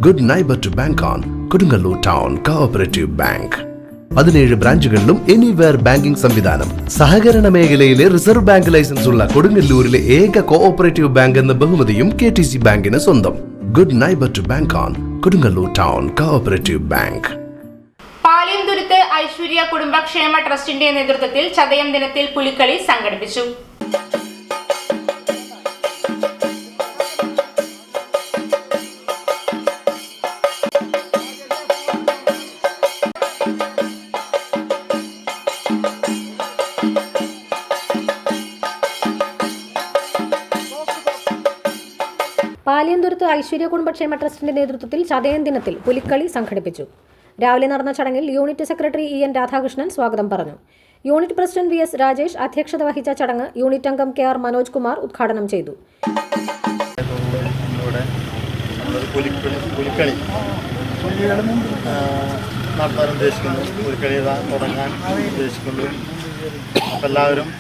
Good neighbour to bank on Kodungallur town cooperative bank. 17 ബ്രാഞ്ചുകളിലും anywhere banking സംവിധാനം. സഹകരണ മേഖലയിലെ റിസർവ് ബാങ്ക് ലൈസൻസ് ഉള്ള കൊടുങ്ങല്ലൂരിലെ ഏക കോഓപ്പറേറ്റീവ് ബാങ്ക് എന്ന ബഹുമതിയും KTC ബാങ്കിന് സ്വന്തം. Good neighbour to bank on Kodungallur town cooperative bank. Paliyanthuruthu Aishwarya കുടുംബക്ഷേമ ട്രസ്റ്റിന്റെ നേതൃത്വത്തിൽ ചതയം ദിനത്തിൽ പുലിക്കളി സംഘടിപ്പിച്ചു. പാലിയന്തുരുത്ത് ഐശ്വര്യ കുടുംബക്ഷേമ ട്രസ്റ്റിന്റെ നേതൃത്വത്തിൽ ചതയം ദിനത്തിൽ പുലിക്കളി സംഘടിപ്പിച്ചു. രാവിലെ നടന്ന ചടങ്ങിൽ യൂണിറ്റ് സെക്രട്ടറി EN രാധാകൃഷ്ണൻ സ്വാഗതം പറഞ്ഞു. യൂണിറ്റ് പ്രസിഡന്റ് VS രാജേഷ് അധ്യക്ഷത വഹിച്ച ചടങ്ങ് യൂണിറ്റ് അംഗം KR മനോജ് കുമാർ ഉദ്ഘാടനം ചെയ്തു. നടത്താൻ ഉദ്ദേശിക്കുന്നു, പുലിക്കളി തുടങ്ങാൻ ഉദ്ദേശിക്കുന്നു. എല്ലാവരും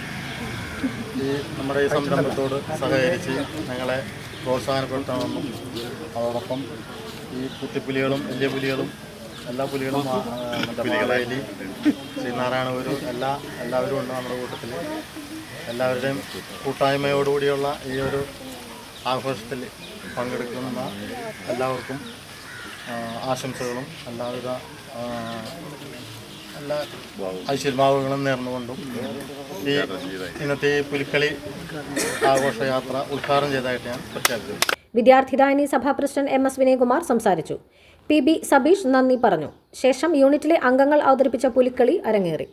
നമ്മുടെ ഈ സംരംഭത്തോട് സഹകരിച്ച് ഞങ്ങളെ പ്രോത്സാഹനപ്പെടുത്തണമെന്നും അതോടൊപ്പം ഈ കുത്തിപ്പുലികളും വലിയ പുലികളും എല്ലാ പുലികളും മാവേലി ശ്രീനാരായണഗുരു എല്ലാവരും ഉണ്ട് നമ്മുടെ കൂട്ടത്തിൽ. എല്ലാവരുടെയും കൂട്ടായ്മയോടുകൂടിയുള്ള ഈ ഒരു ആഘോഷത്തിൽ പങ്കെടുക്കുന്ന എല്ലാവർക്കും ആശംസകളും എല്ലാവിധ എല്ലാ ഐശ്വര്യഭാവങ്ങളും നേർന്നുകൊണ്ടും ഈ ഇന്നത്തെ ഈ പുലിക്കളി ആഘോഷയാത്ര ഉദ്ഘാടനം ചെയ്തതായിട്ട് ഞാൻ പ്രഖ്യാപിച്ചു. വിദ്യാർത്ഥിദായനി സഭാ പ്രസിഡന്റ് MS വിനയകുമാർ സംസാരിച്ചു. PB സബീഷ് നന്ദി പറഞ്ഞു. ശേഷം യൂണിറ്റിലെ അംഗങ്ങൾ അവതരിപ്പിച്ച പുലിക്കളി അരങ്ങേറി.